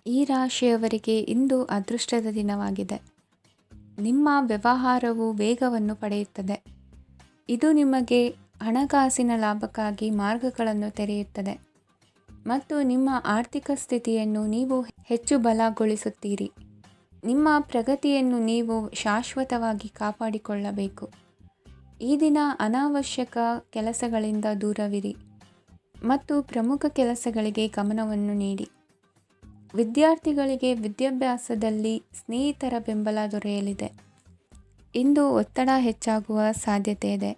ಈ ರಾಶಿಯವರಿಗೆ ಇಂದು ಅದೃಷ್ಟದ ದಿನವಾಗಿದೆ. ನಿಮ್ಮ ವ್ಯವಹಾರವು ವೇಗವನ್ನು ಪಡೆಯುತ್ತದೆ. ಇದು ನಿಮಗೆ ಹಣಕಾಸಿನ ಲಾಭಕ್ಕಾಗಿ ಮಾರ್ಗಗಳನ್ನು ತೆರೆಯುತ್ತದೆ ಮತ್ತು ನಿಮ್ಮ ಆರ್ಥಿಕ ಸ್ಥಿತಿಯನ್ನು ನೀವು ಹೆಚ್ಚು ಬಲಗೊಳಿಸುತ್ತೀರಿ. ನಿಮ್ಮ ಪ್ರಗತಿಯನ್ನು ನೀವು ಶಾಶ್ವತವಾಗಿ ಕಾಪಾಡಿಕೊಳ್ಳಬೇಕು. ಈ ದಿನ ಅನಾವಶ್ಯಕ ಕೆಲಸಗಳಿಂದ ದೂರವಿರಿ ಮತ್ತು ಪ್ರಮುಖ ಕೆಲಸಗಳಿಗೆ ಗಮನವನ್ನು ನೀಡಿ. ವಿದ್ಯಾರ್ಥಿಗಳಿಗೆ ವಿದ್ಯಾಭ್ಯಾಸದಲ್ಲಿ ಸ್ನೇಹಿತರ ಬೆಂಬಲ ದೊರೆಯಲಿದೆ. ಇಂದು ಒತ್ತಡ ಹೆಚ್ಚಾಗುವ ಸಾಧ್ಯತೆ ಇದೆ.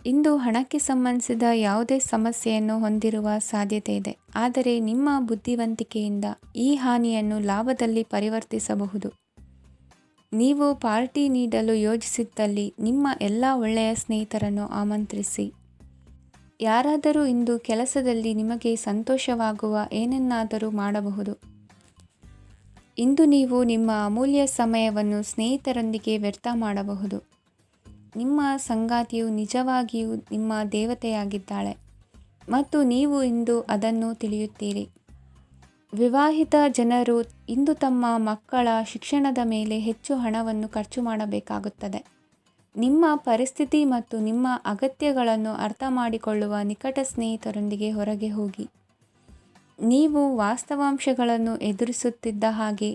ಇಂದು ಹಣಕ್ಕೆ ಸಂಬಂಧಿಸಿದ ಯಾವುದೇ ಸಮಸ್ಯೆಯನ್ನು ಹೊಂದಿರುವ ಸಾಧ್ಯತೆ ಇದೆ, ಆದರೆ ನಿಮ್ಮ ಬುದ್ಧಿವಂತಿಕೆಯಿಂದ ಈ ಹಾನಿಯನ್ನು ಲಾಭದಲ್ಲಿ ಪರಿವರ್ತಿಸಬಹುದು. ನೀವು ಪಾರ್ಟಿ ನೀಡಲು ಯೋಜಿಸಿದ್ದಲ್ಲಿ ನಿಮ್ಮ ಎಲ್ಲ ಒಳ್ಳೆಯ ಸ್ನೇಹಿತರನ್ನು ಆಮಂತ್ರಿಸಿ. ಯಾರಾದರೂ ಇಂದು ಕೆಲಸದಲ್ಲಿ ನಿಮಗೆ ಸಂತೋಷವಾಗುವ ಏನನ್ನಾದರೂ ಮಾಡಬಹುದು. ಇಂದು ನೀವು ನಿಮ್ಮ ಅಮೂಲ್ಯ ಸಮಯವನ್ನು ಸ್ನೇಹಿತರೊಂದಿಗೆ ವ್ಯರ್ಥ ಮಾಡಬಹುದು. ನಿಮ್ಮ ಸಂಗಾತಿಯು ನಿಜವಾಗಿಯೂ ನಿಮ್ಮ ದೇವತೆಯಾಗಿದ್ದಾಳೆ ಮತ್ತು ನೀವು ಇಂದು ಅದನ್ನು ತಿಳಿಯುತ್ತೀರಿ. ವಿವಾಹಿತ ಜನರು ಇಂದು ತಮ್ಮ ಮಕ್ಕಳ ಶಿಕ್ಷಣದ ಮೇಲೆ ಹೆಚ್ಚು ಹಣವನ್ನು ಖರ್ಚು ಮಾಡಬೇಕಾಗುತ್ತದೆ. ನಿಮ್ಮ ಪರಿಸ್ಥಿತಿ ಮತ್ತು ನಿಮ್ಮ ಅಗತ್ಯಗಳನ್ನು ಅರ್ಥ ಮಾಡಿಕೊಳ್ಳುವ ನಿಕಟ ಸ್ನೇಹಿತರೊಂದಿಗೆ ಹೊರಗೆ ಹೋಗಿ. ನೀವು ವಾಸ್ತವಾಂಶಗಳನ್ನು ಎದುರಿಸುತ್ತಿದ್ದ ಹಾಗೆ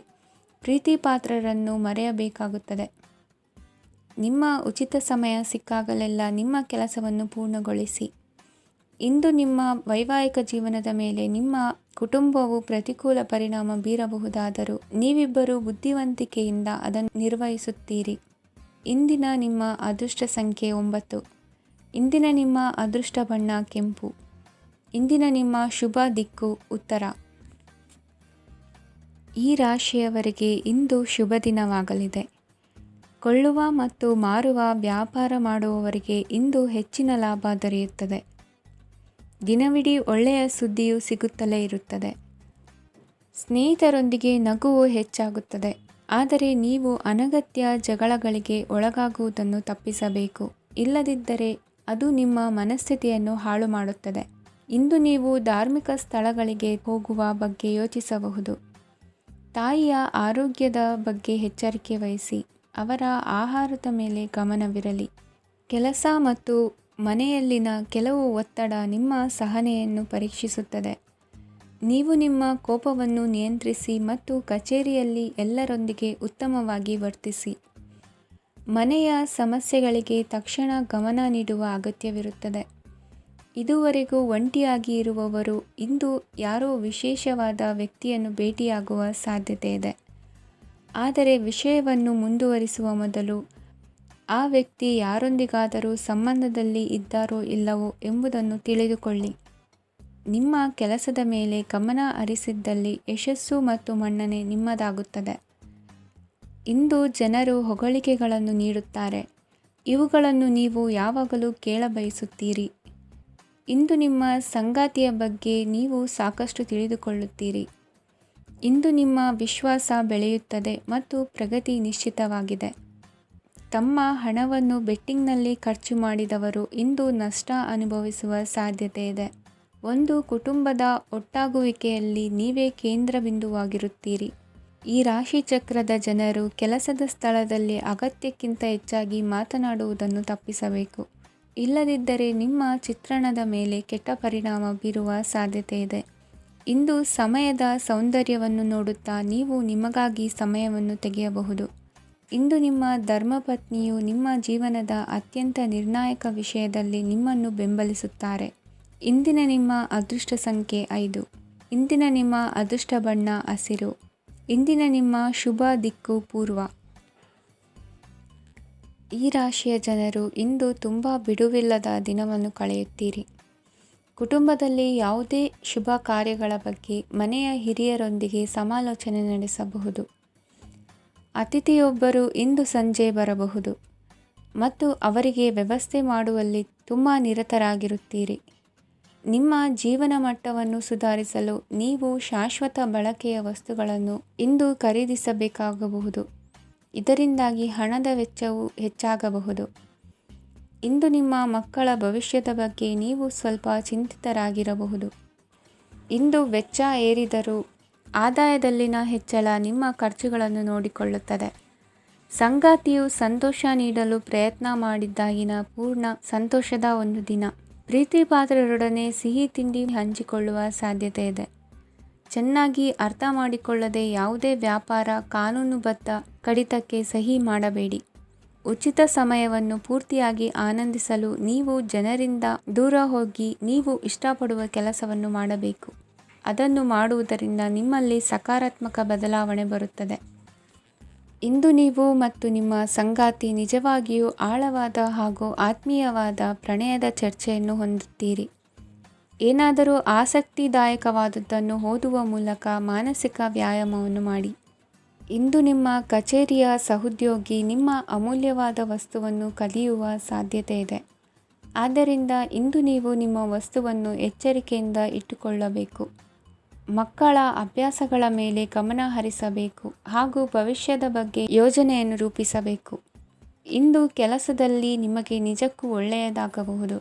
ಪ್ರೀತಿಪಾತ್ರರನ್ನು ಮರೆಯಬೇಕಾಗುತ್ತದೆ. ನಿಮ್ಮ ಉಚಿತ ಸಮಯ ಸಿಕ್ಕಾಗಲೆಲ್ಲ ನಿಮ್ಮ ಕೆಲಸವನ್ನು ಪೂರ್ಣಗೊಳಿಸಿ. ಇಂದು ನಿಮ್ಮ ವೈವಾಹಿಕ ಜೀವನದ ಮೇಲೆ ನಿಮ್ಮ ಕುಟುಂಬವು ಪ್ರತಿಕೂಲ ಪರಿಣಾಮ ಬೀರಬಹುದಾದರೂ ನೀವಿಬ್ಬರೂ ಬುದ್ಧಿವಂತಿಕೆಯಿಂದ ಅದನ್ನು ನಿರ್ವಹಿಸುತ್ತೀರಿ. ಇಂದಿನ ನಿಮ್ಮ ಅದೃಷ್ಟ ಸಂಖ್ಯೆ 9. ಇಂದಿನ ನಿಮ್ಮ ಅದೃಷ್ಟ ಬಣ್ಣ ಕೆಂಪು. ಇಂದಿನ ನಿಮ್ಮ ಶುಭ ದಿಕ್ಕು ಉತ್ತರ. ಈ ರಾಶಿಯವರಿಗೆ ಇಂದು ಶುಭ ದಿನವಾಗಲಿದೆ. ಕೊಳ್ಳುವ ಮತ್ತು ಮಾರುವ ವ್ಯಾಪಾರ ಮಾಡುವವರಿಗೆ ಇಂದು ಹೆಚ್ಚಿನ ಲಾಭ ದೊರೆಯುತ್ತದೆ. ದಿನವಿಡೀ ಒಳ್ಳೆಯ ಸುದ್ದಿಯು ಸಿಗುತ್ತಲೇ ಇರುತ್ತದೆ. ಸ್ನೇಹಿತರೊಂದಿಗೆ ನಗುವು ಹೆಚ್ಚಾಗುತ್ತದೆ, ಆದರೆ ನೀವು ಅನಗತ್ಯ ಜಗಳಗಳಿಗೆ ಒಳಗಾಗುವುದನ್ನು ತಪ್ಪಿಸಬೇಕು. ಇಲ್ಲದಿದ್ದರೆ ಅದು ನಿಮ್ಮ ಮನಸ್ಥಿತಿಯನ್ನು ಹಾಳು ಮಾಡುತ್ತದೆ. ಇಂದು ನೀವು ಧಾರ್ಮಿಕ ಸ್ಥಳಗಳಿಗೆ ಹೋಗುವ ಬಗ್ಗೆ ಯೋಚಿಸಬಹುದು. ತಾಯಿಯ ಆರೋಗ್ಯದ ಬಗ್ಗೆ ಎಚ್ಚರಿಕೆ ವಹಿಸಿ. ಅವರ ಆಹಾರದ ಮೇಲೆ ಗಮನವಿರಲಿ. ಕೆಲಸ ಮತ್ತು ಮನೆಯಲ್ಲಿನ ಕೆಲವು ಒತ್ತಡ ನಿಮ್ಮ ಸಹನೆಯನ್ನು ಪರೀಕ್ಷಿಸುತ್ತದೆ. ನೀವು ನಿಮ್ಮ ಕೋಪವನ್ನು ನಿಯಂತ್ರಿಸಿ ಮತ್ತು ಕಚೇರಿಯಲ್ಲಿ ಎಲ್ಲರೊಂದಿಗೆ ಉತ್ತಮವಾಗಿ ವರ್ತಿಸಿ. ಮನೆಯ ಸಮಸ್ಯೆಗಳಿಗೆ ತಕ್ಷಣ ಗಮನ ನೀಡುವ ಅಗತ್ಯವಿರುತ್ತದೆ. ಇದುವರೆಗೂ ಒಂಟಿಯಾಗಿ ಇರುವವರು ಇಂದು ಯಾರೋ ವಿಶೇಷವಾದ ವ್ಯಕ್ತಿಯನ್ನು ಭೇಟಿಯಾಗುವ ಸಾಧ್ಯತೆ ಇದೆ. ಆದರೆ ವಿಷಯವನ್ನು ಮುಂದುವರಿಸುವ ಮೊದಲು ಆ ವ್ಯಕ್ತಿ ಯಾರೊಂದಿಗಾದರೂ ಸಂಬಂಧದಲ್ಲಿ ಇದ್ದಾರೋ ಇಲ್ಲವೋ ಎಂಬುದನ್ನು ತಿಳಿದುಕೊಳ್ಳಿ. ನಿಮ್ಮ ಕೆಲಸದ ಮೇಲೆ ಗಮನ ಹರಿಸಿದ್ದಲ್ಲಿ ಯಶಸ್ಸು ಮತ್ತು ಮನ್ನಣೆ ನಿಮ್ಮದಾಗುತ್ತದೆ. ಇಂದು ಜನರು ಹೊಗಳಿಕೆಗಳನ್ನು ನೀಡುತ್ತಾರೆ. ಇವುಗಳನ್ನು ನೀವು ಯಾವಾಗಲೂ ಕೇಳಬಯಸುತ್ತೀರಿ. ಇಂದು ನಿಮ್ಮ ಸಂಗಾತಿಯ ಬಗ್ಗೆ ನೀವು ಸಾಕಷ್ಟು ತಿಳಿದುಕೊಳ್ಳುತ್ತೀರಿ. ಇಂದು ನಿಮ್ಮ ವಿಶ್ವಾಸ ಬೆಳೆಯುತ್ತದೆ ಮತ್ತು ಪ್ರಗತಿ ನಿಶ್ಚಿತವಾಗಿದೆ. ತಮ್ಮ ಹಣವನ್ನು ಬೆಟ್ಟಿಂಗ್ನಲ್ಲಿ ಖರ್ಚು ಮಾಡಿದವರು ಇಂದು ನಷ್ಟ ಅನುಭವಿಸುವ ಸಾಧ್ಯತೆ ಇದೆ. ಒಂದು ಕುಟುಂಬದ ಒಟ್ಟಾಗುವಿಕೆಯಲ್ಲಿ ನೀವೇ ಕೇಂದ್ರ ಬಿಂದುವಾಗಿರುತ್ತೀರಿ. ಈ ರಾಶಿ ಚಕ್ರದ ಜನರು ಕೆಲಸದ ಸ್ಥಳದಲ್ಲಿ ಅಗತ್ಯಕ್ಕಿಂತ ಹೆಚ್ಚಾಗಿ ಮಾತನಾಡುವುದನ್ನು ತಪ್ಪಿಸಬೇಕು. ಇಲ್ಲದಿದ್ದರೆ ನಿಮ್ಮ ಚಿತ್ರಣದ ಮೇಲೆ ಕೆಟ್ಟ ಪರಿಣಾಮ ಬೀರುವ ಸಾಧ್ಯತೆ ಇದೆ. ಇಂದು ಸಮಯದ ಸೌಂದರ್ಯವನ್ನು ನೋಡುತ್ತಾ ನೀವು ನಿಮಗಾಗಿ ಸಮಯವನ್ನು ತೆಗೆಯಬಹುದು. ಇಂದು ನಿಮ್ಮ ಧರ್ಮಪತ್ನಿಯು ನಿಮ್ಮ ಜೀವನದ ಅತ್ಯಂತ ನಿರ್ಣಾಯಕ ವಿಷಯದಲ್ಲಿ ನಿಮ್ಮನ್ನು ಬೆಂಬಲಿಸುತ್ತಾರೆ. ಇಂದಿನ ನಿಮ್ಮ ಅದೃಷ್ಟ ಸಂಖ್ಯೆ 5. ಇಂದಿನ ನಿಮ್ಮ ಅದೃಷ್ಟ ಬಣ್ಣ ಹಸಿರು. ಇಂದಿನ ನಿಮ್ಮ ಶುಭ ದಿಕ್ಕು ಪೂರ್ವ. ಈ ರಾಶಿಯ ಜನರು ಇಂದು ತುಂಬ ಬಿಡುವಿಲ್ಲದ ದಿನವನ್ನು ಕಳೆಯುತ್ತೀರಿ. ಕುಟುಂಬದಲ್ಲಿ ಯಾವುದೇ ಶುಭ ಕಾರ್ಯಗಳ ಬಗ್ಗೆ ಮನೆಯ ಹಿರಿಯರೊಂದಿಗೆ ಸಮಾಲೋಚನೆ ನಡೆಸಬಹುದು. ಅತಿಥಿಯೊಬ್ಬರು ಇಂದು ಸಂಜೆ ಬರಬಹುದು ಮತ್ತು ಅವರಿಗೆ ವ್ಯವಸ್ಥೆ ಮಾಡುವಲ್ಲಿ ತುಂಬ ನಿರತರಾಗಿರುತ್ತೀರಿ. ನಿಮ್ಮ ಜೀವನ ಮಟ್ಟವನ್ನು ಸುಧಾರಿಸಲು ನೀವು ಶಾಶ್ವತ ಬಳಕೆಯ ವಸ್ತುಗಳನ್ನು ಇಂದು ಖರೀದಿಸಬೇಕಾಗಬಹುದು. ಇದರಿಂದಾಗಿ ಹಣದ ವೆಚ್ಚವು ಹೆಚ್ಚಾಗಬಹುದು. ಇಂದು ನಿಮ್ಮ ಮಕ್ಕಳ ಭವಿಷ್ಯದ ಬಗ್ಗೆ ನೀವು ಸ್ವಲ್ಪ ಚಿಂತಿತರಾಗಿರಬಹುದು. ಇಂದು ವೆಚ್ಚ ಏರಿದರೂ ಆದಾಯದಲ್ಲಿನ ಹೆಚ್ಚಳ ನಿಮ್ಮ ಖರ್ಚುಗಳನ್ನು ನೋಡಿಕೊಳ್ಳುತ್ತದೆ. ಸಂಗಾತಿಯು ಸಂತೋಷ ನೀಡಲು ಪ್ರಯತ್ನ ಮಾಡಿದ್ದಾಗಿನ ಪೂರ್ಣ ಸಂತೋಷದ ಒಂದು ದಿನ. ಪ್ರೀತಿ ಪಾತ್ರರೊಡನೆ ಸಿಹಿ ತಿಂಡಿ ಹಂಚಿಕೊಳ್ಳುವ ಸಾಧ್ಯತೆ ಇದೆ. ಚೆನ್ನಾಗಿ ಅರ್ಥ ಮಾಡಿಕೊಳ್ಳದೆ ಯಾವುದೇ ವ್ಯಾಪಾರ ಕಾನೂನುಬದ್ಧ ಕಡಿತಕ್ಕೆ ಸಹಿ ಮಾಡಬೇಡಿ. ಉಚಿತ ಸಮಯವನ್ನು ಪೂರ್ತಿಯಾಗಿ ಆನಂದಿಸಲು ನೀವು ಜನರಿಂದ ದೂರ ಹೋಗಿ ನೀವು ಇಷ್ಟಪಡುವ ಕೆಲಸವನ್ನು ಮಾಡಬೇಕು. ಅದನ್ನು ಮಾಡುವುದರಿಂದ ನಿಮ್ಮಲ್ಲಿ ಸಕಾರಾತ್ಮಕ ಬದಲಾವಣೆ ಬರುತ್ತದೆ. ಇಂದು ನೀವು ಮತ್ತು ನಿಮ್ಮ ಸಂಗಾತಿ ನಿಜವಾಗಿಯೂ ಆಳವಾದ ಹಾಗೂ ಆತ್ಮೀಯವಾದ ಪ್ರಣಯದ ಚರ್ಚೆಯನ್ನು ಹೊಂದುತ್ತೀರಿ. ಏನಾದರೂ ಆಸಕ್ತಿದಾಯಕವಾದದ್ದನ್ನು ಓದುವ ಮೂಲಕ ಮಾನಸಿಕ ವ್ಯಾಯಾಮವನ್ನು ಮಾಡಿ. ಇಂದು ನಿಮ್ಮ ಕಚೇರಿಯ ಸಹೋದ್ಯೋಗಿ ನಿಮ್ಮ ಅಮೂಲ್ಯವಾದ ವಸ್ತುವನ್ನು ಕದಿಯುವ ಸಾಧ್ಯತೆ ಇದೆ. ಆದ್ದರಿಂದ ಇಂದು ನೀವು ನಿಮ್ಮ ವಸ್ತುವನ್ನು ಎಚ್ಚರಿಕೆಯಿಂದ ಇಟ್ಟುಕೊಳ್ಳಬೇಕು. ಮಕ್ಕಳ ಅಭ್ಯಾಸಗಳ ಮೇಲೆ ಗಮನ ಹರಿಸಬೇಕು ಹಾಗೂ ಭವಿಷ್ಯದ ಬಗ್ಗೆ ಯೋಜನೆಯನ್ನು ರೂಪಿಸಬೇಕು. ಇಂದು ಕೆಲಸದಲ್ಲಿ ನಿಮಗೆ ನಿಜಕ್ಕೂ ಒಳ್ಳೆಯದಾಗಬಹುದು.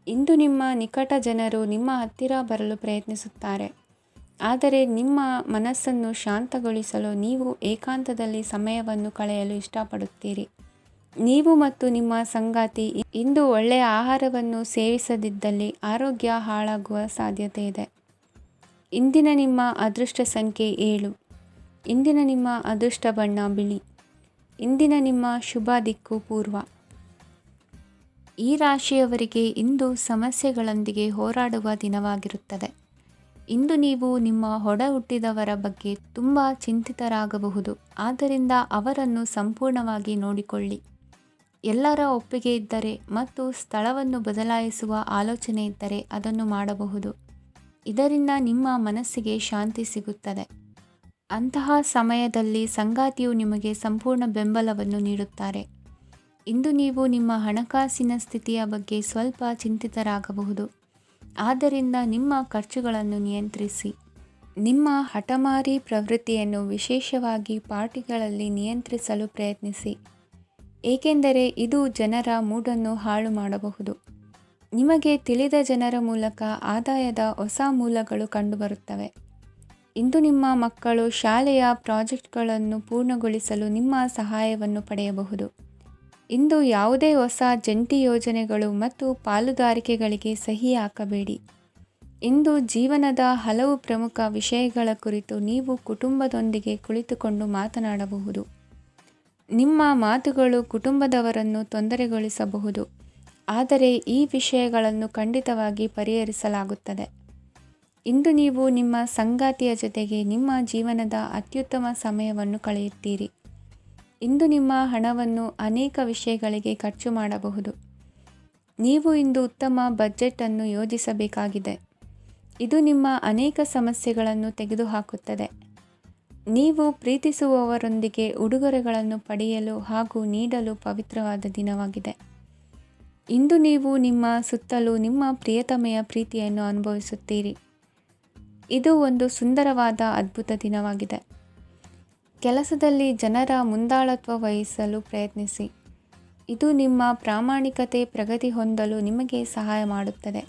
ಇಂದು ನಿಮ್ಮ ನಿಕಟ ಜನರು ನಿಮ್ಮ ಹತ್ತಿರ ಬರಲು ಪ್ರಯತ್ನಿಸುತ್ತಾರೆ. ಆದರೆ ನಿಮ್ಮ ಮನಸ್ಸನ್ನು ಶಾಂತಗೊಳಿಸಲು ನೀವು ಏಕಾಂತದಲ್ಲಿ ಸಮಯವನ್ನು ಕಳೆಯಲು ಇಷ್ಟಪಡುತ್ತೀರಿ. ನೀವು ಮತ್ತು ನಿಮ್ಮ ಸಂಗಾತಿ ಇಂದು ಒಳ್ಳೆಯ ಆಹಾರವನ್ನು ಸೇವಿಸದಿದ್ದಲ್ಲಿ ಆರೋಗ್ಯ ಹಾಳಾಗುವ ಸಾಧ್ಯತೆ ಇದೆ. ಇಂದಿನ ನಿಮ್ಮ ಅದೃಷ್ಟ ಸಂಖ್ಯೆ 7. ಇಂದಿನ ನಿಮ್ಮ ಅದೃಷ್ಟ ಬಣ್ಣ ಬಿಳಿ. ಇಂದಿನ ನಿಮ್ಮ ಶುಭ ದಿಕ್ಕು ಪೂರ್ವ. ಈ ರಾಶಿಯವರಿಗೆ ಇಂದು ಸಮಸ್ಯೆಗಳೊಂದಿಗೆ ಹೋರಾಡುವ ದಿನವಾಗಿರುತ್ತದೆ. ಇಂದು ನೀವು ನಿಮ್ಮ ಒಡ ಹುಟ್ಟಿದವರ ಬಗ್ಗೆ ತುಂಬ ಚಿಂತಿತರಾಗಬಹುದು. ಆದ್ದರಿಂದ ಅವರನ್ನು ಸಂಪೂರ್ಣವಾಗಿ ನೋಡಿಕೊಳ್ಳಿ. ಎಲ್ಲರ ಒಪ್ಪಿಗೆ ಇದ್ದರೆ ಮತ್ತು ಸ್ಥಳವನ್ನು ಬದಲಾಯಿಸುವ ಆಲೋಚನೆ ಇದ್ದರೆ ಅದನ್ನು ಮಾಡಬಹುದು. ಇದರಿಂದ ನಿಮ್ಮ ಮನಸ್ಸಿಗೆ ಶಾಂತಿ ಸಿಗುತ್ತದೆ. ಅಂತಹ ಸಮಯದಲ್ಲಿ ಸಂಗಾತಿಯು ನಿಮಗೆ ಸಂಪೂರ್ಣ ಬೆಂಬಲವನ್ನು ನೀಡುತ್ತಾರೆ. ಇಂದು ನೀವು ನಿಮ್ಮ ಹಣಕಾಸಿನ ಸ್ಥಿತಿಯ ಬಗ್ಗೆ ಸ್ವಲ್ಪ ಚಿಂತಿತರಾಗಬಹುದು. ಆದ್ದರಿಂದ ನಿಮ್ಮ ಖರ್ಚುಗಳನ್ನು ನಿಯಂತ್ರಿಸಿ. ನಿಮ್ಮ ಹಠಮಾರಿ ಪ್ರವೃತ್ತಿಯನ್ನು ವಿಶೇಷವಾಗಿ ಪಾರ್ಟಿಗಳಲ್ಲಿ ನಿಯಂತ್ರಿಸಲು ಪ್ರಯತ್ನಿಸಿ, ಏಕೆಂದರೆ ಇದು ಜನರ ಮೂಡನ್ನು ಹಾಳು ಮಾಡಬಹುದು. ನಿಮಗೆ ತಿಳಿದ ಜನರ ಮೂಲಕ ಆದಾಯದ ಹೊಸ ಮೂಲಗಳು ಕಂಡುಬರುತ್ತವೆ. ಇಂದು ನಿಮ್ಮ ಮಕ್ಕಳು ಶಾಲೆಯ ಪ್ರಾಜೆಕ್ಟ್ಗಳನ್ನು ಪೂರ್ಣಗೊಳಿಸಲು ನಿಮ್ಮ ಸಹಾಯವನ್ನು ಪಡೆಯಬಹುದು. ಇಂದು ಯಾವುದೇ ಹೊಸ ಜಂಟಿ ಯೋಜನೆಗಳು ಮತ್ತು ಪಾಲುದಾರಿಕೆಗಳಿಗೆ ಸಹಿ ಹಾಕಬೇಡಿ. ಇಂದು ಜೀವನದ ಹಲವು ಪ್ರಮುಖ ವಿಷಯಗಳ ಕುರಿತು ನೀವು ಕುಟುಂಬದೊಂದಿಗೆ ಕುಳಿತುಕೊಂಡು ಮಾತನಾಡಬಹುದು. ನಿಮ್ಮ ಮಾತುಗಳು ಕುಟುಂಬದವರನ್ನು ತೊಂದರೆಗೊಳಿಸಬಹುದು, ಆದರೆ ಈ ವಿಷಯಗಳನ್ನು ಖಂಡಿತವಾಗಿ ಪರಿಹರಿಸಲಾಗುತ್ತದೆ. ಇಂದು ನೀವು ನಿಮ್ಮ ಸಂಗಾತಿಯ ಜೊತೆಗೆ ನಿಮ್ಮ ಜೀವನದ ಅತ್ಯುತ್ತಮ ಸಮಯವನ್ನು ಕಳೆಯುತ್ತೀರಿ. ಇಂದು ನಿಮ್ಮ ಹಣವನ್ನು ಅನೇಕ ವಿಷಯಗಳಿಗೆ ಖರ್ಚು ಮಾಡಬಹುದು. ನೀವು ಇಂದು ಉತ್ತಮ ಬಜೆಟ್ ಅನ್ನು ಯೋಜಿಸಬೇಕಾಗಿದೆ. ಇದು ನಿಮ್ಮ ಅನೇಕ ಸಮಸ್ಯೆಗಳನ್ನು ತೆಗೆದುಹಾಕುತ್ತದೆ. ನೀವು ಪ್ರೀತಿಸುವವರೊಂದಿಗೆ ಉಡುಗೊರೆಗಳನ್ನು ಪಡೆಯಲು ಹಾಗೂ ನೀಡಲು ಪವಿತ್ರವಾದ ದಿನವಾಗಿದೆ. ಇಂದು ನೀವು ನಿಮ್ಮ ಸುತ್ತಲೂ ನಿಮ್ಮ ಪ್ರಿಯತಮೆಯ ಪ್ರೀತಿಯನ್ನು ಅನುಭವಿಸುತ್ತೀರಿ. ಇದು ಒಂದು ಸುಂದರವಾದ ಅದ್ಭುತ ದಿನವಾಗಿದೆ. ಕೆಲಸದಲ್ಲಿ ಜನರ ಮುಂದಾಳತ್ವ ವಹಿಸಲು ಪ್ರಯತ್ನಿಸಿ. ಇದು ನಿಮ್ಮ ಪ್ರಾಮಾಣಿಕತೆ ಪ್ರಗತಿ ಹೊಂದಲು ನಿಮಗೆ ಸಹಾಯ ಮಾಡುತ್ತದೆ.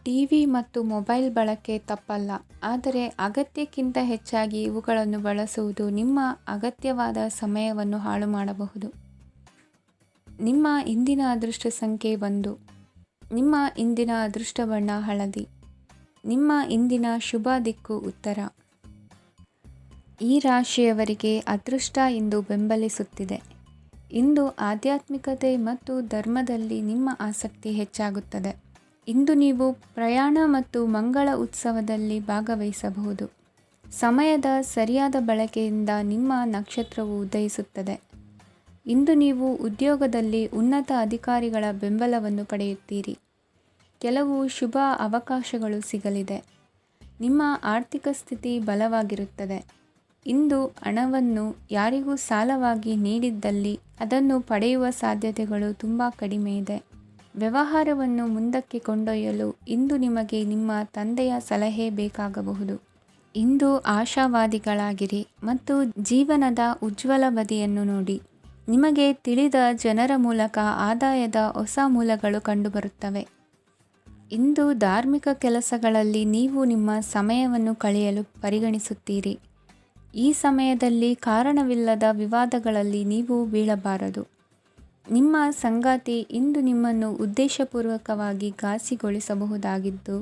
ಟಿವಿ ಮತ್ತು ಮೊಬೈಲ್ ಬಳಕೆ ತಪ್ಪಲ್ಲ, ಆದರೆ ಅಗತ್ಯಕ್ಕಿಂತ ಹೆಚ್ಚಾಗಿ ಇವುಗಳನ್ನು ಬಳಸುವುದು ನಿಮ್ಮ ಅಗತ್ಯವಾದ ಸಮಯವನ್ನು ಹಾಳು ಮಾಡಬಹುದು. ನಿಮ್ಮ ಇಂದಿನ ಅದೃಷ್ಟ ಸಂಖ್ಯೆ 1. ನಿಮ್ಮ ಇಂದಿನ ಅದೃಷ್ಟ ಬಣ್ಣ ಹಳದಿ. ನಿಮ್ಮ ಇಂದಿನ ಶುಭ ದಿಕ್ಕು ಉತ್ತರ. ಈ ರಾಶಿಯವರಿಗೆ ಅದೃಷ್ಟ ಇಂದು ಬೆಂಬಲಿಸುತ್ತಿದೆ. ಇಂದು ಆಧ್ಯಾತ್ಮಿಕತೆ ಮತ್ತು ಧರ್ಮದಲ್ಲಿ ನಿಮ್ಮ ಆಸಕ್ತಿ ಹೆಚ್ಚಾಗುತ್ತದೆ. ಇಂದು ನೀವು ಪ್ರಯಾಣ ಮತ್ತು ಮಂಗಳ ಉತ್ಸವದಲ್ಲಿ ಭಾಗವಹಿಸಬಹುದು. ಸಮಯದ ಸರಿಯಾದ ಬಳಕೆಯಿಂದ ನಿಮ್ಮ ನಕ್ಷತ್ರವು ಉದಯಿಸುತ್ತದೆ. ಇಂದು ನೀವು ಉದ್ಯೋಗದಲ್ಲಿ ಉನ್ನತ ಅಧಿಕಾರಿಗಳ ಬೆಂಬಲವನ್ನು ಪಡೆಯುತ್ತೀರಿ. ಕೆಲವು ಶುಭ ಅವಕಾಶಗಳು ಸಿಗಲಿದೆ. ನಿಮ್ಮ ಆರ್ಥಿಕ ಸ್ಥಿತಿ ಬಲವಾಗಿರುತ್ತದೆ. ಇಂದು ಹಣವನ್ನು ಯಾರಿಗೂ ಸಾಲವಾಗಿ ನೀಡಿದ್ದಲ್ಲಿ ಅದನ್ನು ಪಡೆಯುವ ಸಾಧ್ಯತೆಗಳು ತುಂಬ ಕಡಿಮೆ ಇದೆ. ವ್ಯವಹಾರವನ್ನು ಮುಂದಕ್ಕೆ ಕೊಂಡೊಯ್ಯಲು ಇಂದು ನಿಮಗೆ ನಿಮ್ಮ ತಂದೆಯ ಸಲಹೆ ಬೇಕಾಗಬಹುದು. ಇಂದು ಆಶಾವಾದಿಗಳಾಗಿರಿ ಮತ್ತು ಜೀವನದ ಉಜ್ವಲ ಬದಿಯನ್ನು ನೋಡಿ. ನಿಮಗೆ ತಿಳಿದ ಜನರ ಮೂಲಕ ಆದಾಯದ ಹೊಸ ಮೂಲಗಳು ಕಂಡುಬರುತ್ತವೆ. ಇಂದು ಧಾರ್ಮಿಕ ಕೆಲಸಗಳಲ್ಲಿ ನೀವು ನಿಮ್ಮ ಸಮಯವನ್ನು ಕಳೆಯಲು ಪರಿಗಣಿಸುತ್ತೀರಿ. ಈ ಸಮಯದಲ್ಲಿ ಕಾರಣವಿಲ್ಲದ ವಿವಾದಗಳಲ್ಲಿ ನೀವು ಬೀಳಬಾರದು. ನಿಮ್ಮ ಸಂಗಾತಿ ಇಂದು ನಿಮ್ಮನ್ನು ಉದ್ದೇಶಪೂರ್ವಕವಾಗಿ ಘಾಸಿಗೊಳಿಸಬಹುದಾಗಿದ್ದು,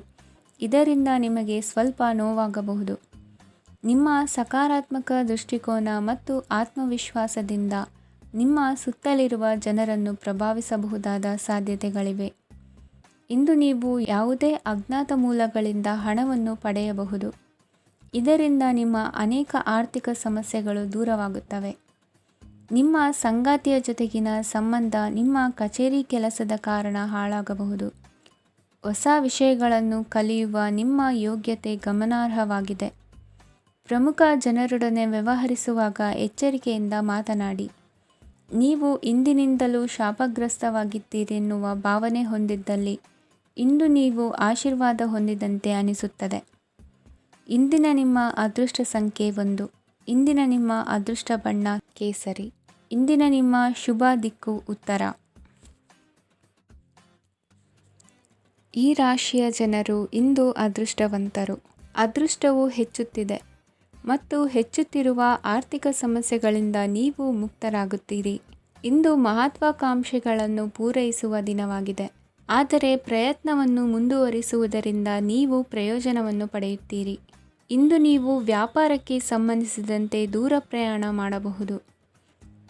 ಇದರಿಂದ ನಿಮಗೆ ಸ್ವಲ್ಪ ನೋವಾಗಬಹುದು. ನಿಮ್ಮ ಸಕಾರಾತ್ಮಕ ದೃಷ್ಟಿಕೋನ ಮತ್ತು ಆತ್ಮವಿಶ್ವಾಸದಿಂದ ನಿಮ್ಮ ಸುತ್ತಲಿರುವ ಜನರನ್ನು ಪ್ರಭಾವಿಸಬಹುದಾದ ಸಾಧ್ಯತೆಗಳಿವೆ. ಇಂದು ನೀವು ಯಾವುದೇ ಅಜ್ಞಾತ ಮೂಲಗಳಿಂದ ಹಣವನ್ನು ಪಡೆಯಬಹುದು. ಇದರಿಂದ ನಿಮ್ಮ ಅನೇಕ ಆರ್ಥಿಕ ಸಮಸ್ಯೆಗಳು ದೂರವಾಗುತ್ತವೆ. ನಿಮ್ಮ ಸಂಗಾತಿಯ ಜೊತೆಗಿನ ಸಂಬಂಧ ನಿಮ್ಮ ಕಚೇರಿ ಕೆಲಸದ ಕಾರಣ ಹಾಳಾಗಬಹುದು. ಹೊಸ ವಿಷಯಗಳನ್ನು ಕಲಿಯುವ ನಿಮ್ಮ ಯೋಗ್ಯತೆ ಗಮನಾರ್ಹವಾಗಿದೆ. ಪ್ರಮುಖ ಜನರೊಡನೆ ವ್ಯವಹರಿಸುವಾಗ ಎಚ್ಚರಿಕೆಯಿಂದ ಮಾತನಾಡಿ. ನೀವು ಇಂದಿನಿಂದಲೂ ಶಾಪಗ್ರಸ್ತವಾಗಿದ್ದೀರೆನ್ನುವ ಭಾವನೆ ಹೊಂದಿದ್ದಲ್ಲಿ ಇಂದು ನೀವು ಆಶೀರ್ವಾದ ಹೊಂದಿದಂತೆ ಅನಿಸುತ್ತದೆ. ಇಂದಿನ ನಿಮ್ಮ ಅದೃಷ್ಟ ಸಂಖ್ಯೆ 1. ಇಂದಿನ ನಿಮ್ಮ ಅದೃಷ್ಟ ಬಣ್ಣ ಕೇಸರಿ. ಇಂದಿನ ನಿಮ್ಮ ಶುಭ ದಿಕ್ಕು ಉತ್ತರ. ಈ ರಾಶಿಯ ಜನರು ಇಂದು ಅದೃಷ್ಟವಂತರು. ಅದೃಷ್ಟವು ಹೆಚ್ಚುತ್ತಿದೆ ಮತ್ತು ಹೆಚ್ಚುತ್ತಿರುವ ಆರ್ಥಿಕ ಸಮಸ್ಯೆಗಳಿಂದ ನೀವು ಮುಕ್ತರಾಗುತ್ತೀರಿ. ಇಂದು ಮಹತ್ವಾಕಾಂಕ್ಷೆಗಳನ್ನು ಪೂರೈಸುವ ದಿನವಾಗಿದೆ. ಆದರೆ ಪ್ರಯತ್ನವನ್ನು ಮುಂದುವರಿಸುವುದರಿಂದ ನೀವು ಪ್ರಯೋಜನವನ್ನು ಪಡೆಯುತ್ತೀರಿ. ಇಂದು ನೀವು ವ್ಯಾಪಾರಕ್ಕೆ ಸಂಬಂಧಿಸಿದಂತೆ ದೂರ ಪ್ರಯಾಣ ಮಾಡಬಹುದು.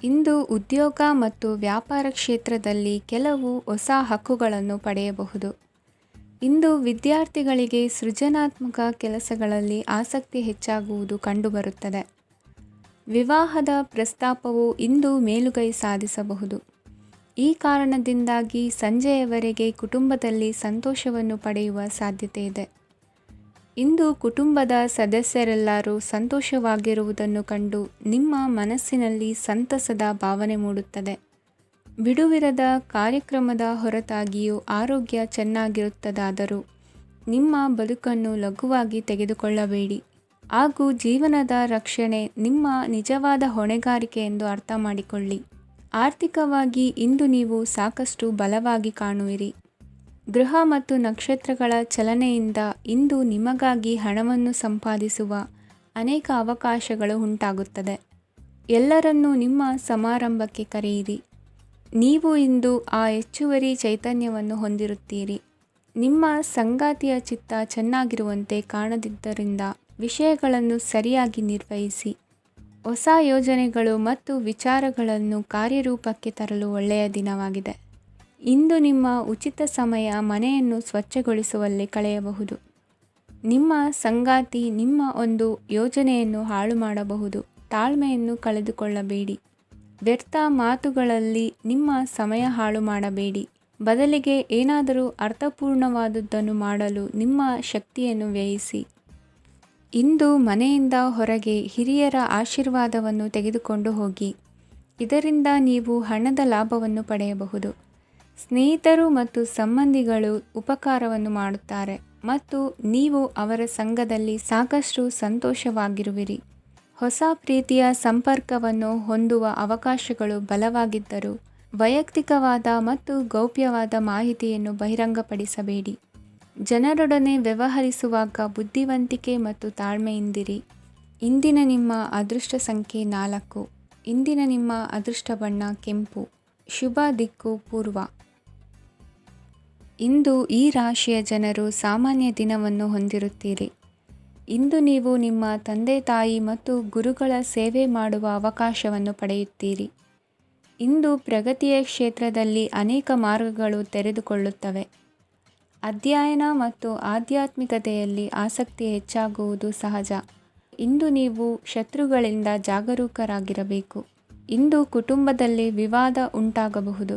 ಇಂದು ಉದ್ಯೋಗ ಮತ್ತು ವ್ಯಾಪಾರ ಕ್ಷೇತ್ರದಲ್ಲಿ ಕೆಲವು ಹೊಸ ಹಕ್ಕುಗಳನ್ನು ಪಡೆಯಬಹುದು. ಇಂದು ವಿದ್ಯಾರ್ಥಿಗಳಿಗೆ ಸೃಜನಾತ್ಮಕ ಕೆಲಸಗಳಲ್ಲಿ ಆಸಕ್ತಿ ಹೆಚ್ಚಾಗುವುದು ಕಂಡುಬರುತ್ತದೆ. ವಿವಾಹದ ಪ್ರಸ್ತಾಪವು ಇಂದು ಮೇಲುಗೈ ಸಾಧಿಸಬಹುದು. ಈ ಕಾರಣದಿಂದಾಗಿ ಸಂಜೆಯವರೆಗೆ ಕುಟುಂಬದಲ್ಲಿ ಸಂತೋಷವನ್ನು ಪಡೆಯುವ ಸಾಧ್ಯತೆ ಇದೆ. ಇಂದು ಕುಟುಂಬದ ಸದಸ್ಯರೆಲ್ಲರೂ ಸಂತೋಷವಾಗಿರುವುದನ್ನು ಕಂಡು ನಿಮ್ಮ ಮನಸ್ಸಿನಲ್ಲಿ ಸಂತಸದ ಭಾವನೆ ಮೂಡುತ್ತದೆ. ಬಿಡುವಿರದ ಕಾರ್ಯಕ್ರಮದ ಹೊರತಾಗಿಯೂ ಆರೋಗ್ಯ ಚೆನ್ನಾಗಿರುತ್ತದಾದರೂ ನಿಮ್ಮ ಬದುಕನ್ನು ಲಘುವಾಗಿ ತೆಗೆದುಕೊಳ್ಳಬೇಡಿ ಹಾಗೂ ಜೀವನದ ರಕ್ಷಣೆ ನಿಮ್ಮ ನಿಜವಾದ ಹೊಣೆಗಾರಿಕೆ ಎಂದು ಅರ್ಥ ಮಾಡಿಕೊಳ್ಳಿ. ಆರ್ಥಿಕವಾಗಿ ಇಂದು ನೀವು ಸಾಕಷ್ಟು ಬಲವಾಗಿ ಕಾಣುವಿರಿ. ಗ್ರಹ ಮತ್ತು ನಕ್ಷತ್ರಗಳ ಚಲನೆಯಿಂದ ಇಂದು ನಿಮಗಾಗಿ ಹಣವನ್ನು ಸಂಪಾದಿಸುವ ಅನೇಕ ಅವಕಾಶಗಳು ಉಂಟಾಗುತ್ತದೆ. ಎಲ್ಲರನ್ನೂ ನಿಮ್ಮ ಸಮಾರಂಭಕ್ಕೆ ಕರೆಯಿರಿ. ನೀವು ಇಂದು ಆ ಹೆಚ್ಚುವರಿ ಚೈತನ್ಯವನ್ನು ಹೊಂದಿರುತ್ತೀರಿ. ನಿಮ್ಮ ಸಂಗಾತಿಯ ಚಿತ್ತ ಚೆನ್ನಾಗಿರುವಂತೆ ಕಾಣದಿದ್ದರಿಂದ ವಿಷಯಗಳನ್ನು ಸರಿಯಾಗಿ ನಿರ್ವಹಿಸಿ. ಹೊಸ ಯೋಜನೆಗಳು ಮತ್ತು ವಿಚಾರಗಳನ್ನು ಕಾರ್ಯರೂಪಕ್ಕೆ ತರಲು ಒಳ್ಳೆಯ ದಿನವಾಗಿದೆ. ಇಂದು ನಿಮ್ಮ ಉಚಿತ ಸಮಯ ಮನೆಯನ್ನು ಸ್ವಚ್ಛಗೊಳಿಸುವಲ್ಲಿ ಕಳೆಯಬಹುದು. ನಿಮ್ಮ ಸಂಗಾತಿ ನಿಮ್ಮ ಒಂದು ಯೋಜನೆಯನ್ನು ಹಾಳು ಮಾಡಬಹುದು. ತಾಳ್ಮೆಯನ್ನು ಕಳೆದುಕೊಳ್ಳಬೇಡಿ. ವ್ಯರ್ಥ ಮಾತುಗಳಲ್ಲಿ ನಿಮ್ಮ ಸಮಯ ಹಾಳು ಮಾಡಬೇಡಿ. ಬದಲಿಗೆ ಏನಾದರೂ ಅರ್ಥಪೂರ್ಣವಾದುದನ್ನು ಮಾಡಲು ನಿಮ್ಮ ಶಕ್ತಿಯನ್ನು ವ್ಯಯಿಸಿ. ಇಂದು ಮನೆಯಿಂದ ಹೊರಗೆ ಹಿರಿಯರ ಆಶೀರ್ವಾದವನ್ನು ತೆಗೆದುಕೊಂಡು ಹೋಗಿ. ಇದರಿಂದ ನೀವು ಹಣದ ಲಾಭವನ್ನು ಪಡೆಯಬಹುದು. ಸ್ನೇಹಿತರು ಮತ್ತು ಸಂಬಂಧಿಗಳು ಉಪಕಾರವನ್ನು ಮಾಡುತ್ತಾರೆ ಮತ್ತು ನೀವು ಅವರ ಸಂಘದಲ್ಲಿ ಸಾಕಷ್ಟು ಸಂತೋಷವಾಗಿರುವಿರಿ. ಹೊಸ ಪ್ರೀತಿಯ ಸಂಪರ್ಕವನ್ನು ಹೊಂದುವ ಅವಕಾಶಗಳು ಬಲವಾಗಿದ್ದರೂ ವೈಯಕ್ತಿಕವಾದ ಮತ್ತು ಗೌಪ್ಯವಾದ ಮಾಹಿತಿಯನ್ನು ಬಹಿರಂಗಪಡಿಸಬೇಡಿ. ಜನರೊಡನೆ ವ್ಯವಹರಿಸುವಾಗ ಬುದ್ಧಿವಂತಿಕೆ ಮತ್ತು ತಾಳ್ಮೆಯಿಂದಿರಿ. ಇಂದಿನ ನಿಮ್ಮ ಅದೃಷ್ಟ ಸಂಖ್ಯೆ 4. ಇಂದಿನ ನಿಮ್ಮ ಅದೃಷ್ಟ ಬಣ್ಣ ಕೆಂಪು. ಶುಭ ದಿಕ್ಕು ಪೂರ್ವ. ಇಂದು ಈ ರಾಶಿಯ ಜನರು ಸಾಮಾನ್ಯ ದಿನವನ್ನು ಹೊಂದಿರುತ್ತೀರಿ. ಇಂದು ನೀವು ನಿಮ್ಮ ತಂದೆ ತಾಯಿ ಮತ್ತು ಗುರುಗಳ ಸೇವೆ ಮಾಡುವ ಅವಕಾಶವನ್ನು ಪಡೆಯುತ್ತೀರಿ. ಇಂದು ಪ್ರಗತಿಯ ಕ್ಷೇತ್ರದಲ್ಲಿ ಅನೇಕ ಮಾರ್ಗಗಳು ತೆರೆದುಕೊಳ್ಳುತ್ತವೆ. ಅಧ್ಯಯನ ಮತ್ತು ಆಧ್ಯಾತ್ಮಿಕತೆಯಲ್ಲಿ ಆಸಕ್ತಿ ಹೆಚ್ಚಾಗುವುದು ಸಹಜ. ಇಂದು ನೀವು ಶತ್ರುಗಳಿಂದ ಜಾಗರೂಕರಾಗಿರಬೇಕು. ಇಂದು ಕುಟುಂಬದಲ್ಲಿ ವಿವಾದ ಉಂಟಾಗಬಹುದು,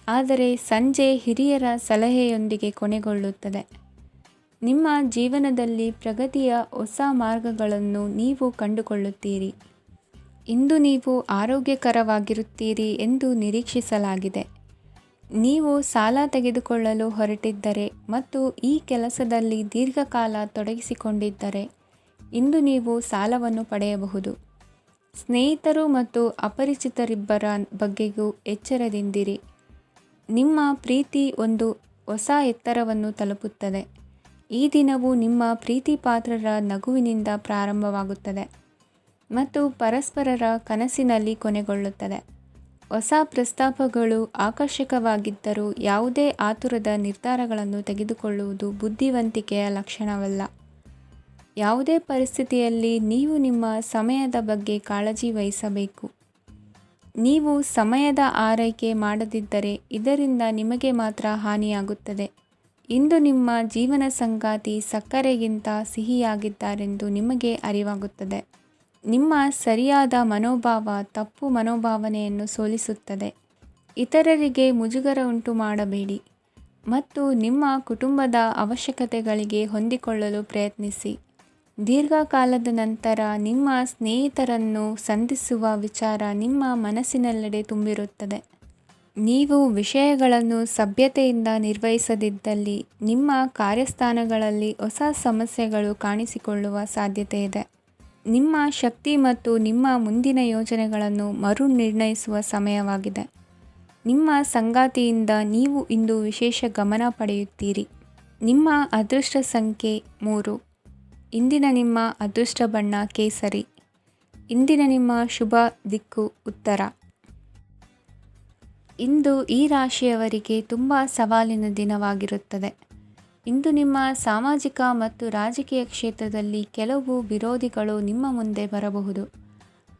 ಆದರೆ ಸಂಜೆ ಹಿರಿಯರ ಸಲಹೆಯೊಂದಿಗೆ ಕೊನೆಗೊಳ್ಳುತ್ತದೆ. ನಿಮ್ಮ ಜೀವನದಲ್ಲಿ ಪ್ರಗತಿಯ ಹೊಸ ಮಾರ್ಗಗಳನ್ನು ನೀವು ಕಂಡುಕೊಳ್ಳುತ್ತೀರಿ. ಇಂದು ನೀವು ಆರೋಗ್ಯಕರವಾಗಿರುತ್ತೀರಿ ಎಂದು ನಿರೀಕ್ಷಿಸಲಾಗಿದೆ. ನೀವು ಸಾಲ ತೆಗೆದುಕೊಳ್ಳಲು ಹೊರಟಿದ್ದರೆ ಮತ್ತು ಈ ಕೆಲಸದಲ್ಲಿ ದೀರ್ಘಕಾಲ ತೊಡಗಿಸಿಕೊಂಡಿದ್ದರೆ ಇಂದು ನೀವು ಸಾಲವನ್ನು ಪಡೆಯಬಹುದು. ಸ್ನೇಹಿತರು ಮತ್ತು ಅಪರಿಚಿತರಿಬ್ಬರ ಬಗ್ಗೆಯೂ ಎಚ್ಚರದಿಂದಿರಿ. ನಿಮ್ಮ ಪ್ರೀತಿ ಒಂದು ಹೊಸ ಎತ್ತರವನ್ನು ತಲುಪುತ್ತದೆ. ಈ ದಿನವು ನಿಮ್ಮ ಪ್ರೀತಿಪಾತ್ರರ ನಗುವಿನಿಂದ ಪ್ರಾರಂಭವಾಗುತ್ತದೆ ಮತ್ತು ಪರಸ್ಪರರ ಕನಸಿನಲ್ಲಿ ಕೊನೆಗೊಳ್ಳುತ್ತದೆ. ಹೊಸ ಪ್ರಸ್ತಾಪಗಳು ಆಕರ್ಷಕವಾಗಿದ್ದರೂ ಯಾವುದೇ ಆತುರದ ನಿರ್ಧಾರಗಳನ್ನು ತೆಗೆದುಕೊಳ್ಳುವುದು ಬುದ್ಧಿವಂತಿಕೆಯ ಲಕ್ಷಣವಲ್ಲ. ಯಾವುದೇ ಪರಿಸ್ಥಿತಿಯಲ್ಲಿ ನೀವು ನಿಮ್ಮ ಸಮಯದ ಬಗ್ಗೆ ಕಾಳಜಿ ವಹಿಸಬೇಕು. ನೀವು ಸಮಯದ ಆರೈಕೆ ಮಾಡದಿದ್ದರೆ ಇದರಿಂದ ನಿಮಗೆ ಮಾತ್ರ ಹಾನಿಯಾಗುತ್ತದೆ. ಇಂದು ನಿಮ್ಮ ಜೀವನ ಸಂಗಾತಿ ಸಕ್ಕರೆಗಿಂತ ಸಿಹಿಯಾಗಿದ್ದಾರೆಂದು ನಿಮಗೆ ಅರಿವಾಗುತ್ತದೆ. ನಿಮ್ಮ ಸರಿಯಾದ ಮನೋಭಾವ ತಪ್ಪು ಮನೋಭಾವನೆಯನ್ನು ಸೋಲಿಸುತ್ತದೆ. ಇತರರಿಗೆ ಮುಜುಗರ ಉಂಟು ಮಾಡಬೇಡಿ ಮತ್ತು ನಿಮ್ಮ ಕುಟುಂಬದ ಅವಶ್ಯಕತೆಗಳಿಗೆ ಹೊಂದಿಕೊಳ್ಳಲು ಪ್ರಯತ್ನಿಸಿ. ದೀರ್ಘಕಾಲದ ನಂತರ ನಿಮ್ಮ ಸ್ನೇಹಿತರನ್ನು ಸಂಧಿಸುವ ವಿಚಾರ ನಿಮ್ಮ ಮನಸ್ಸಿನೆಲ್ಲೆಡೆ ತುಂಬಿರುತ್ತದೆ. ನೀವು ವಿಷಯಗಳನ್ನು ಸಭ್ಯತೆಯಿಂದ ನಿರ್ವಹಿಸದಿದ್ದಲ್ಲಿ ನಿಮ್ಮ ಕಾರ್ಯಸ್ಥಾನಗಳಲ್ಲಿ ಹೊಸ ಸಮಸ್ಯೆಗಳು ಕಾಣಿಸಿಕೊಳ್ಳುವ ಸಾಧ್ಯತೆ ಇದೆ. ನಿಮ್ಮ ಶಕ್ತಿ ಮತ್ತು ನಿಮ್ಮ ಮುಂದಿನ ಯೋಜನೆಗಳನ್ನು ಮರು ನಿರ್ಣಯಿಸುವ ಸಮಯವಾಗಿದೆ. ನಿಮ್ಮ ಸಂಗಾತಿಯಿಂದ ನೀವು ಇಂದು ವಿಶೇಷ ಗಮನ ಪಡೆಯುತ್ತೀರಿ. ನಿಮ್ಮ ಅದೃಷ್ಟ ಸಂಖ್ಯೆ 3. ಇಂದಿನ ನಿಮ್ಮ ಅದೃಷ್ಟ ಬಣ್ಣ ಕೇಸರಿ. ಇಂದಿನ ನಿಮ್ಮ ಶುಭ ದಿಕ್ಕು ಉತ್ತರ. ಇಂದು ಈ ರಾಶಿಯವರಿಗೆ ತುಂಬ ಸವಾಲಿನ ದಿನವಾಗಿರುತ್ತದೆ. ಇಂದು ನಿಮ್ಮ ಸಾಮಾಜಿಕ ಮತ್ತು ರಾಜಕೀಯ ಕ್ಷೇತ್ರದಲ್ಲಿ ಕೆಲವು ವಿರೋಧಿಗಳು ನಿಮ್ಮ ಮುಂದೆ ಬರಬಹುದು.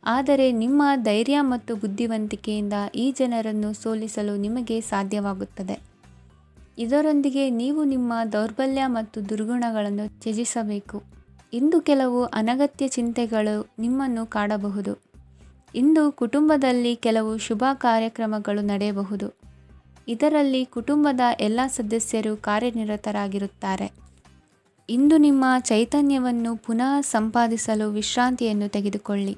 ಆದರೆ ನಿಮ್ಮ ಧೈರ್ಯ ಮತ್ತು ಬುದ್ಧಿವಂತಿಕೆಯಿಂದ ಈ ಜನರನ್ನು ಸೋಲಿಸಲು ನಿಮಗೆ ಸಾಧ್ಯವಾಗುತ್ತದೆ. ಇದರೊಂದಿಗೆ ನೀವು ನಿಮ್ಮ ದೌರ್ಬಲ್ಯ ಮತ್ತು ದುರ್ಗುಣಗಳನ್ನು ತ್ಯಜಿಸಬೇಕು. ಇಂದು ಕೆಲವು ಅನಗತ್ಯ ಚಿಂತೆಗಳು ನಿಮ್ಮನ್ನು ಕಾಡಬಹುದು. ಇಂದು ಕುಟುಂಬದಲ್ಲಿ ಕೆಲವು ಶುಭ ಕಾರ್ಯಕ್ರಮಗಳು ನಡೆಯಬಹುದು. ಇದರಲ್ಲಿ ಕುಟುಂಬದ ಎಲ್ಲ ಸದಸ್ಯರು ಕಾರ್ಯನಿರತರಾಗಿರುತ್ತಾರೆ. ಇಂದು ನಿಮ್ಮ ಚೈತನ್ಯವನ್ನು ಪುನಃ ಸಂಪಾದಿಸಲು ವಿಶ್ರಾಂತಿಯನ್ನು ತೆಗೆದುಕೊಳ್ಳಿ.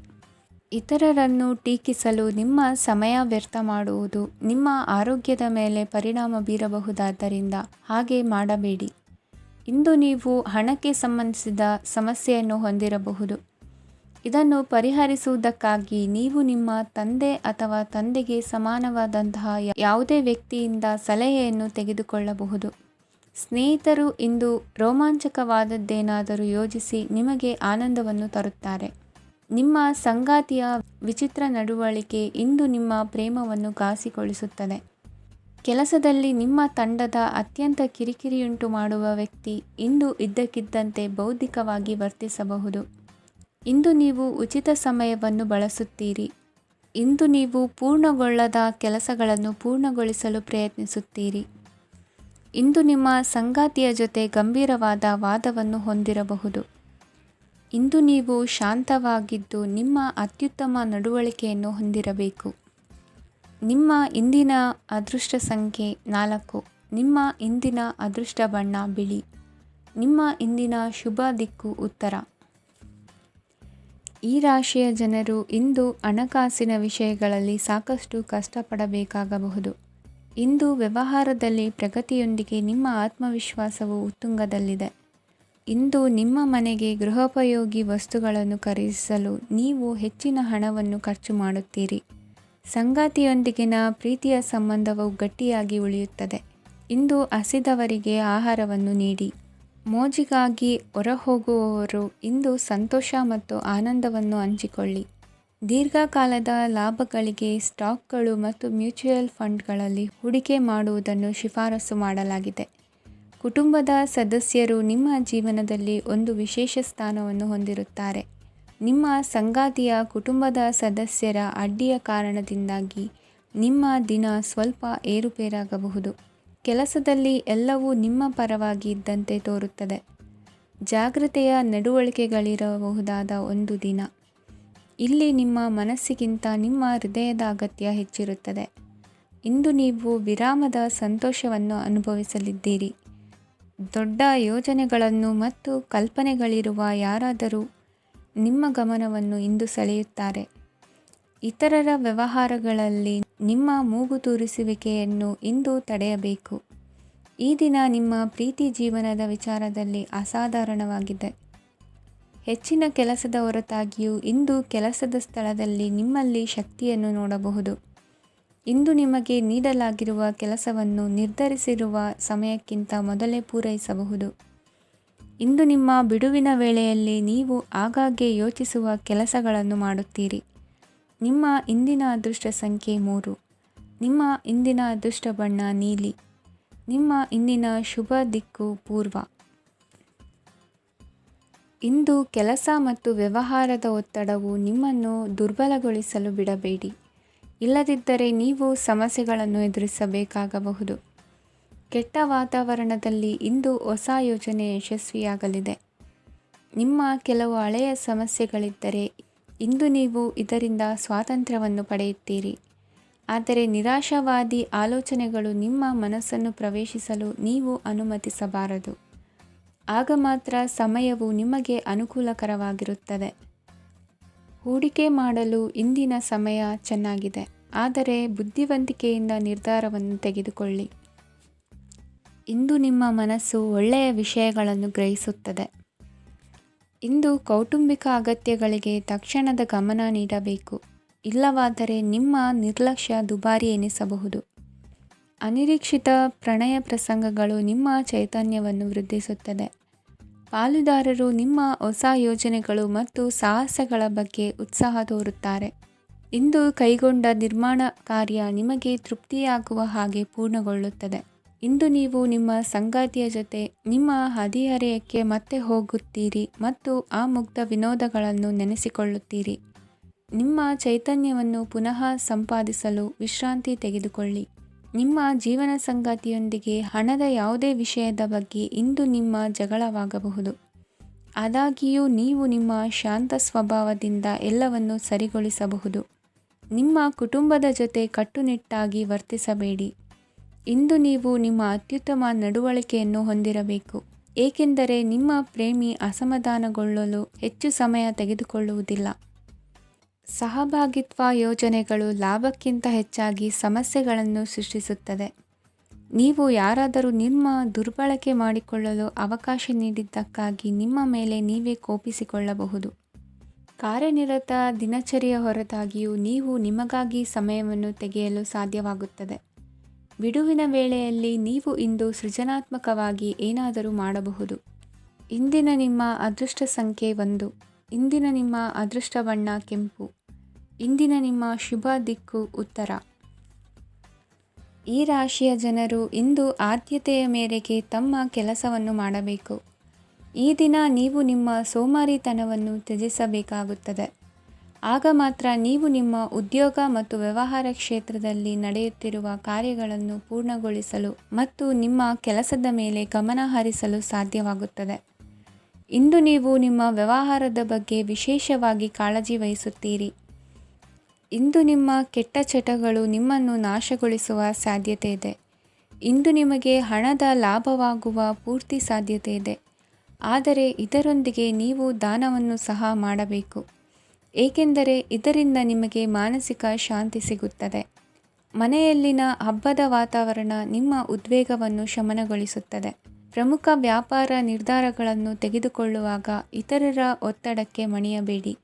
ಇತರರನ್ನು ಟೀಕಿಸಲು ನಿಮ್ಮ ಸಮಯ ವ್ಯರ್ಥ ಮಾಡುವುದು ನಿಮ್ಮ ಆರೋಗ್ಯದ ಮೇಲೆ ಪರಿಣಾಮ ಬೀರಬಹುದಾದ್ದರಿಂದ ಹಾಗೆ ಮಾಡಬೇಡಿ. ಇಂದು ನೀವು ಹಣಕ್ಕೆ ಸಂಬಂಧಿಸಿದ ಸಮಸ್ಯೆಯನ್ನು ಹೊಂದಿರಬಹುದು. ಇದನ್ನು ಪರಿಹರಿಸುವುದಕ್ಕಾಗಿ ನೀವು ನಿಮ್ಮ ತಂದೆ ಅಥವಾ ತಂದೆಗೆ ಸಮಾನವಾದಂತಹ ಯಾವುದೇ ವ್ಯಕ್ತಿಯಿಂದ ಸಲಹೆಯನ್ನು ತೆಗೆದುಕೊಳ್ಳಬಹುದು. ಸ್ನೇಹಿತರು ಇಂದು ರೋಮಾಂಚಕವಾದದ್ದೇನಾದರೂ ಯೋಜಿಸಿ ನಿಮಗೆ ಆನಂದವನ್ನು ತರುತ್ತಾರೆ. ನಿಮ್ಮ ಸಂಗಾತಿಯ ವಿಚಿತ್ರ ನಡವಳಿಕೆ ಇಂದು ನಿಮ್ಮ ಪ್ರೇಮವನ್ನು ಘಾಸಿಗೊಳಿಸುತ್ತದೆ. ಕೆಲಸದಲ್ಲಿ ನಿಮ್ಮ ತಂಡದ ಅತ್ಯಂತ ಕಿರಿಕಿರಿಯುಂಟು ಮಾಡುವ ವ್ಯಕ್ತಿ ಇಂದು ಇದ್ದಕ್ಕಿದ್ದಂತೆ ಬೌದ್ಧಿಕವಾಗಿ ವರ್ತಿಸಬಹುದು. ಇಂದು ನೀವು ಉಚಿತ ಸಮಯವನ್ನು ಬಳಸುತ್ತೀರಿ. ಇಂದು ನೀವು ಪೂರ್ಣಗೊಳ್ಳದ ಕೆಲಸಗಳನ್ನು ಪೂರ್ಣಗೊಳಿಸಲು ಪ್ರಯತ್ನಿಸುತ್ತೀರಿ. ಇಂದು ನಿಮ್ಮ ಸಂಗಾತಿಯ ಜೊತೆ ಗಂಭೀರವಾದ ವಾದವನ್ನು ಹೊಂದಿರಬಹುದು. ಇಂದು ನೀವು ಶಾಂತವಾಗಿದ್ದು ನಿಮ್ಮ ಅತ್ಯುತ್ತಮ ನಡವಳಿಕೆಯನ್ನು ಹೊಂದಿರಬೇಕು. ನಿಮ್ಮ ಇಂದಿನ ಅದೃಷ್ಟ ಸಂಖ್ಯೆ 4. ನಿಮ್ಮ ಇಂದಿನ ಅದೃಷ್ಟ ಬಣ್ಣ ಬಿಳಿ. ನಿಮ್ಮ ಇಂದಿನ ಶುಭ ದಿಕ್ಕು ಉತ್ತರ. ಈ ರಾಶಿಯ ಜನರು ಇಂದು ಹಣಕಾಸಿನ ವಿಷಯಗಳಲ್ಲಿ ಸಾಕಷ್ಟು ಕಷ್ಟಪಡಬೇಕಾಗಬಹುದು. ಇಂದು ವ್ಯವಹಾರದಲ್ಲಿ ಪ್ರಗತಿಯೊಂದಿಗೆ ನಿಮ್ಮ ಆತ್ಮವಿಶ್ವಾಸವು ಉತ್ತುಂಗದಲ್ಲಿದೆ. ಇಂದು ನಿಮ್ಮ ಮನೆಗೆ ಗೃಹೋಪಯೋಗಿ ವಸ್ತುಗಳನ್ನು ಖರೀದಿಸಲು ನೀವು ಹೆಚ್ಚಿನ ಹಣವನ್ನು ಖರ್ಚು ಮಾಡುತ್ತೀರಿ. ಸಂಗಾತಿಯೊಂದಿಗಿನ ಪ್ರೀತಿಯ ಸಂಬಂಧವು ಗಟ್ಟಿಯಾಗಿ ಉಳಿಯುತ್ತದೆ. ಇಂದು ಹಸಿದವರಿಗೆ ಆಹಾರವನ್ನು ನೀಡಿ. ಮೋಜಿಗಾಗಿ ಹೊರಹೋಗುವವರು ಇಂದು ಸಂತೋಷ ಮತ್ತು ಆನಂದವನ್ನು ಹಂಚಿಕೊಳ್ಳಿ. ದೀರ್ಘಕಾಲದ ಲಾಭಗಳಿಗೆ ಸ್ಟಾಕ್ಗಳು ಮತ್ತು ಮ್ಯೂಚುವಲ್ ಫಂಡ್ಗಳಲ್ಲಿ ಹೂಡಿಕೆ ಮಾಡುವುದನ್ನು ಶಿಫಾರಸು ಮಾಡಲಾಗಿದೆ. ಕುಟುಂಬದ ಸದಸ್ಯರು ನಿಮ್ಮ ಜೀವನದಲ್ಲಿ ಒಂದು ವಿಶೇಷ ಸ್ಥಾನವನ್ನು ಹೊಂದಿರುತ್ತಾರೆ. ನಿಮ್ಮ ಸಂಗಾತಿಯ ಕುಟುಂಬದ ಸದಸ್ಯರ ಅಡ್ಡಿಯ ಕಾರಣದಿಂದಾಗಿ ನಿಮ್ಮ ದಿನ ಸ್ವಲ್ಪ ಏರುಪೇರಾಗಬಹುದು. ಕೆಲಸದಲ್ಲಿ ಎಲ್ಲವೂ ನಿಮ್ಮ ಪರವಾಗಿ ಇದ್ದಂತೆ ತೋರುತ್ತದೆ. ಜಾಗ್ರತೆಯ ನಡವಳಿಕೆಗಳಿರಬಹುದಾದ ಒಂದು ದಿನ. ಇಲ್ಲಿ ನಿಮ್ಮ ಮನಸ್ಸಿಗಿಂತ ನಿಮ್ಮ ಹೃದಯದ ಅಗತ್ಯ ಹೆಚ್ಚಿರುತ್ತದೆ. ಇಂದು ನೀವು ವಿರಾಮದ ಸಂತೋಷವನ್ನು ಅನುಭವಿಸಲಿದ್ದೀರಿ. ದೊಡ್ಡ ಯೋಜನೆಗಳನ್ನು ಮತ್ತು ಕಲ್ಪನೆಗಳಿರುವ ಯಾರಾದರೂ ನಿಮ್ಮ ಗಮನವನ್ನು ಇಂದು ಸೆಳೆಯುತ್ತಾರೆ. ಇತರರ ವ್ಯವಹಾರಗಳಲ್ಲಿ ನಿಮ್ಮ ಮೂಗು ತೂರಿಸುವಿಕೆಯನ್ನು ಇಂದು ತಡೆಯಬೇಕು. ಈ ದಿನ ನಿಮ್ಮ ಪ್ರೀತಿ ಜೀವನದ ವಿಚಾರದಲ್ಲಿ ಅಸಾಧಾರಣವಾಗಿದೆ. ಹೆಚ್ಚಿನ ಕೆಲಸದ ಹೊರತಾಗಿಯೂ ಇಂದು ಕೆಲಸದ ಸ್ಥಳದಲ್ಲಿ ನಿಮ್ಮಲ್ಲಿ ಶಕ್ತಿಯನ್ನು ನೋಡಬಹುದು. ಇಂದು ನಿಮಗೆ ನೀಡಲಾಗಿರುವ ಕೆಲಸವನ್ನು ನಿರ್ಧರಿಸಿರುವ ಸಮಯಕ್ಕಿಂತ ಮೊದಲೇ ಪೂರೈಸಬಹುದು. ಇಂದು ನಿಮ್ಮ ಬಿಡುವಿನ ವೇಳೆಯಲ್ಲಿ ನೀವು ಆಗಾಗ್ಗೆ ಯೋಚಿಸುವ ಕೆಲಸಗಳನ್ನು ಮಾಡುತ್ತೀರಿ. ನಿಮ್ಮ ಇಂದಿನ ಅದೃಷ್ಟ ಸಂಖ್ಯೆ 3. ನಿಮ್ಮ ಇಂದಿನ ಅದೃಷ್ಟ ಬಣ್ಣ ನೀಲಿ. ನಿಮ್ಮ ಇಂದಿನ ಶುಭ ದಿಕ್ಕು ಪೂರ್ವ. ಇಂದು ಕೆಲಸ ಮತ್ತು ವ್ಯವಹಾರದ ಒತ್ತಡವು ನಿಮ್ಮನ್ನು ದುರ್ಬಲಗೊಳಿಸಲು ಬಿಡಬೇಡಿ. ಇಲ್ಲದಿದ್ದರೆ ನೀವು ಸಮಸ್ಯೆಗಳನ್ನು ಎದುರಿಸಬೇಕಾಗಬಹುದು. ಕೆಟ್ಟ ವಾತಾವರಣದಲ್ಲಿ ಇಂದು ಹೊಸ ಯೋಜನೆ ಯಶಸ್ವಿಯಾಗಲಿದೆ. ನಿಮ್ಮ ಕೆಲವು ಹಳೆಯ ಸಮಸ್ಯೆಗಳಿದ್ದರೆ ಇಂದು ನೀವು ಇದರಿಂದ ಸ್ವಾತಂತ್ರ್ಯವನ್ನು ಪಡೆಯುತ್ತೀರಿ. ಆದರೆ ನಿರಾಶಾವಾದಿ ಆಲೋಚನೆಗಳು ನಿಮ್ಮ ಮನಸ್ಸನ್ನು ಪ್ರವೇಶಿಸಲು ನೀವು ಅನುಮತಿಸಬಾರದು. ಆಗ ಮಾತ್ರ ಸಮಯವು ನಿಮಗೆ ಅನುಕೂಲಕರವಾಗಿರುತ್ತದೆ. ಹೂಡಿಕೆ ಮಾಡಲು ಇಂದಿನ ಸಮಯ ಚೆನ್ನಾಗಿದೆ, ಆದರೆ ಬುದ್ಧಿವಂತಿಕೆಯಿಂದ ನಿರ್ಧಾರವನ್ನು ತೆಗೆದುಕೊಳ್ಳಿ. ಇಂದು ನಿಮ್ಮ ಮನಸ್ಸು ಒಳ್ಳೆಯ ವಿಷಯಗಳನ್ನು ಗ್ರಹಿಸುತ್ತದೆ. ಇಂದು ಕೌಟುಂಬಿಕ ಅಗತ್ಯಗಳಿಗೆ ತಕ್ಷಣದ ಗಮನ ನೀಡಬೇಕು. ಇಲ್ಲವಾದರೆ ನಿಮ್ಮ ನಿರ್ಲಕ್ಷ್ಯ ದುಬಾರಿ ಎನಿಸಬಹುದು. ಅನಿರೀಕ್ಷಿತ ಪ್ರಣಯ ಪ್ರಸಂಗಗಳು ನಿಮ್ಮ ಚೈತನ್ಯವನ್ನು ವೃದ್ಧಿಸುತ್ತದೆ. ಪಾಲುದಾರರು ನಿಮ್ಮ ಹೊಸ ಯೋಜನೆಗಳು ಮತ್ತು ಸಾಹಸಗಳ ಬಗ್ಗೆ ಉತ್ಸಾಹ ತೋರುತ್ತಾರೆ. ಇಂದು ಕೈಗೊಂಡ ನಿರ್ಮಾಣ ಕಾರ್ಯ ನಿಮಗೆ ತೃಪ್ತಿಯಾಗುವ ಹಾಗೆ ಪೂರ್ಣಗೊಳ್ಳುತ್ತದೆ. ಇಂದು ನೀವು ನಿಮ್ಮ ಸಂಗಾತಿಯ ಜೊತೆ ನಿಮ್ಮ ಹದಿಹರೆಯಕ್ಕೆ ಮತ್ತೆ ಹೋಗುತ್ತೀರಿ ಮತ್ತು ಆ ಮುಗ್ಧ ವಿನೋದಗಳನ್ನು ನೆನೆಸಿಕೊಳ್ಳುತ್ತೀರಿ. ನಿಮ್ಮ ಚೈತನ್ಯವನ್ನು ಪುನಃ ಸಂಪಾದಿಸಲು ವಿಶ್ರಾಂತಿ ತೆಗೆದುಕೊಳ್ಳಿ. ನಿಮ್ಮ ಜೀವನ ಸಂಗಾತಿಯೊಂದಿಗೆ ಹಣದ ಯಾವುದೇ ವಿಷಯದ ಬಗ್ಗೆ ಇಂದು ನಿಮ್ಮ ಜಗಳವಾಗಬಹುದು. ಆದಾಗ್ಯೂ ನೀವು ನಿಮ್ಮ ಶಾಂತ ಸ್ವಭಾವದಿಂದ ಎಲ್ಲವನ್ನು ಸರಿಗೊಳಿಸಬಹುದು. ನಿಮ್ಮ ಕುಟುಂಬದ ಜೊತೆ ಕಟ್ಟುನಿಟ್ಟಾಗಿ ವರ್ತಿಸಬೇಡಿ. ಇಂದು ನೀವು ನಿಮ್ಮ ಅತ್ಯುತ್ತಮ ನಡವಳಿಕೆಯನ್ನು ಹೊಂದಿರಬೇಕು, ಏಕೆಂದರೆ ನಿಮ್ಮ ಪ್ರೇಮಿ ಅಸಮಾಧಾನಗೊಳ್ಳಲು ಹೆಚ್ಚು ಸಮಯ ತೆಗೆದುಕೊಳ್ಳುವುದಿಲ್ಲ. ಸಹಭಾಗಿತ್ವ ಯೋಜನೆಗಳು ಲಾಭಕ್ಕಿಂತ ಹೆಚ್ಚಾಗಿ ಸಮಸ್ಯೆಗಳನ್ನು ಸೃಷ್ಟಿಸುತ್ತದೆ. ನೀವು ಯಾರಾದರೂ ನಿಮ್ಮ ದುರ್ಬಳಕೆ ಮಾಡಿಕೊಳ್ಳಲು ಅವಕಾಶ ನೀಡಿದ್ದಕ್ಕಾಗಿ ನಿಮ್ಮ ಮೇಲೆ ನೀವೇ ಕೋಪಿಸಿಕೊಳ್ಳಬಹುದು. ಕಾರ್ಯನಿರತ ದಿನಚರಿಯ ಹೊರತಾಗಿಯೂ ನೀವು ನಿಮಗಾಗಿ ಸಮಯವನ್ನು ತೆಗೆಯಲು ಸಾಧ್ಯವಾಗುತ್ತದೆ. ಬಿಡುವಿನ ವೇಳೆಯಲ್ಲಿ ನೀವು ಇಂದು ಸೃಜನಾತ್ಮಕವಾಗಿ ಏನಾದರೂ ಮಾಡಬಹುದು. ಇಂದಿನ ನಿಮ್ಮ ಅದೃಷ್ಟ ಸಂಖ್ಯೆ 1. ಇಂದಿನ ನಿಮ್ಮ ಅದೃಷ್ಟ ಬಣ್ಣ ಕೆಂಪು. ಇಂದಿನ ನಿಮ್ಮ ಶುಭ ದಿಕ್ಕು ಉತ್ತರ. ಈ ರಾಶಿಯ ಜನರು ಇಂದು ಆದ್ಯತೆಯ ಮೇರೆಗೆ ತಮ್ಮ ಕೆಲಸವನ್ನು ಮಾಡಬೇಕು. ಈ ದಿನ ನೀವು ನಿಮ್ಮ ಸೋಮಾರಿತನವನ್ನು ತ್ಯಜಿಸಬೇಕಾಗುತ್ತದೆ. ಆಗ ಮಾತ್ರ ನೀವು ನಿಮ್ಮ ಉದ್ಯೋಗ ಮತ್ತು ವ್ಯವಹಾರ ಕ್ಷೇತ್ರದಲ್ಲಿ ನಡೆಯುತ್ತಿರುವ ಕಾರ್ಯಗಳನ್ನು ಪೂರ್ಣಗೊಳಿಸಲು ಮತ್ತು ನಿಮ್ಮ ಕೆಲಸದ ಮೇಲೆ ಗಮನ ಹರಿಸಲು ಸಾಧ್ಯವಾಗುತ್ತದೆ. ಇಂದು ನೀವು ನಿಮ್ಮ ವ್ಯವಹಾರದ ಬಗ್ಗೆ ವಿಶೇಷವಾಗಿ ಕಾಳಜಿ ವಹಿಸುತ್ತೀರಿ. ಇಂದು ನಿಮ್ಮ ಕೆಟ್ಟ ಚಟಗಳು ನಿಮ್ಮನ್ನು ನಾಶಗೊಳಿಸುವ ಸಾಧ್ಯತೆ ಇದೆ. ಇಂದು ನಿಮಗೆ ಹಣದ ಲಾಭವಾಗುವ ಪೂರ್ತಿ ಸಾಧ್ಯತೆ ಇದೆ. ಆದರೆ ಇದರೊಂದಿಗೆ ನೀವು ದಾನವನ್ನು ಸಹ ಮಾಡಬೇಕು, ಏಕೆಂದರೆ ಇದರಿಂದ ನಿಮಗೆ ಮಾನಸಿಕ ಶಾಂತಿ ಸಿಗುತ್ತದೆ. ಮನೆಯಲ್ಲಿನ ಹಬ್ಬದ ವಾತಾವರಣ ನಿಮ್ಮ ಉದ್ವೇಗವನ್ನು ಶಮನಗೊಳಿಸುತ್ತದೆ. ಪ್ರಮುಖ ವ್ಯಾಪಾರ ನಿರ್ಧಾರಗಳನ್ನು ತೆಗೆದುಕೊಳ್ಳುವಾಗ ಇತರರ ಒತ್ತಡಕ್ಕೆ ಮಣಿಯಬೇಡಿ.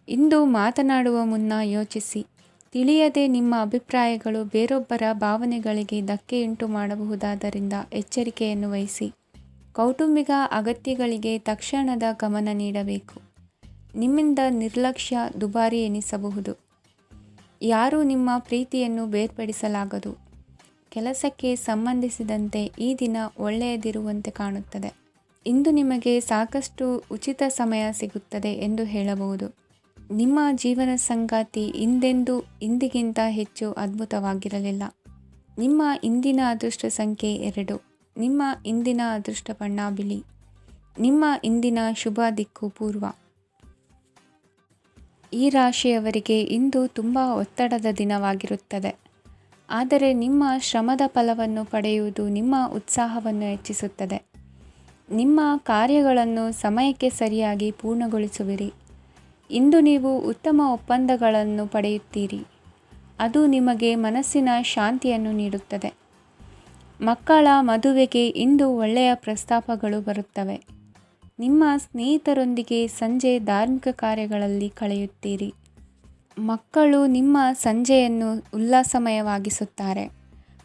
ಇಂದು ಮಾತನಾಡುವ ಮುನ್ನ ಯೋಚಿಸಿ. ತಿಳಿಯದೆ ನಿಮ್ಮ ಅಭಿಪ್ರಾಯಗಳು ಬೇರೊಬ್ಬರ ಭಾವನೆಗಳಿಗೆ ಧಕ್ಕೆಯುಂಟು ಮಾಡಬಹುದಾದ್ದರಿಂದ ಎಚ್ಚರಿಕೆಯನ್ನು ವಹಿಸಿ. ಕೌಟುಂಬಿಕ ಅಗತ್ಯಗಳಿಗೆ ತಕ್ಷಣದ ಗಮನ ನೀಡಬೇಕು. ನಿಮ್ಮಿಂದ ನಿರ್ಲಕ್ಷ್ಯ ದುಬಾರಿ ಎನಿಸಬಹುದು. ಯಾರೂ ನಿಮ್ಮ ಪ್ರೀತಿಯನ್ನು ಬೇರ್ಪಡಿಸಲಾಗದು. ಕೆಲಸಕ್ಕೆ ಸಂಬಂಧಿಸಿದಂತೆ ಈ ದಿನ ಒಳ್ಳೆಯದಿರುವಂತೆ ಕಾಣುತ್ತದೆ. ಇಂದು ನಿಮಗೆ ಸಾಕಷ್ಟು ಉಚಿತ ಸಮಯ ಸಿಗುತ್ತದೆ ಎಂದು ಹೇಳಬಹುದು. ನಿಮ್ಮ ಜೀವನ ಸಂಗಾತಿ ಇಂದಿಗಿಂತ ಹೆಚ್ಚು ಅದ್ಭುತವಾಗಿರಲಿಲ್ಲ. ನಿಮ್ಮ ಇಂದಿನ ಅದೃಷ್ಟ ಸಂಖ್ಯೆ 2. ನಿಮ್ಮ ಇಂದಿನ ಅದೃಷ್ಟ ಬಣ್ಣ ಬಿಳಿ. ನಿಮ್ಮ ಇಂದಿನ ಶುಭ ದಿಕ್ಕು ಪೂರ್ವ. ಈ ರಾಶಿಯವರಿಗೆ ಇಂದು ತುಂಬ ಒತ್ತಡದ ದಿನವಾಗಿರುತ್ತದೆ. ಆದರೆ ನಿಮ್ಮ ಶ್ರಮದ ಫಲವನ್ನು ಪಡೆಯುವುದು ನಿಮ್ಮ ಉತ್ಸಾಹವನ್ನು ಹೆಚ್ಚಿಸುತ್ತದೆ. ನಿಮ್ಮ ಕಾರ್ಯಗಳನ್ನು ಸಮಯಕ್ಕೆ ಸರಿಯಾಗಿ ಪೂರ್ಣಗೊಳಿಸುವಿರಿ. ಇಂದು ನೀವು ಉತ್ತಮ ಒಪ್ಪಂದಗಳನ್ನು ಪಡೆಯುತ್ತೀರಿ. ಅದು ನಿಮಗೆ ಮನಸ್ಸಿನ ಶಾಂತಿಯನ್ನು ನೀಡುತ್ತದೆ. ಮಕ್ಕಳ ಮದುವೆಗೆ ಇಂದು ಒಳ್ಳೆಯ ಪ್ರಸ್ತಾಪಗಳು ಬರುತ್ತವೆ. ನಿಮ್ಮ ಸ್ನೇಹಿತರೊಂದಿಗೆ ಸಂಜೆ ಧಾರ್ಮಿಕ ಕಾರ್ಯಗಳಲ್ಲಿ ಕಳೆಯುತ್ತೀರಿ. ಮಕ್ಕಳು ನಿಮ್ಮ ಸಂಜೆಯನ್ನು ಉಲ್ಲಾಸಮಯವಾಗಿಸುತ್ತಾರೆ.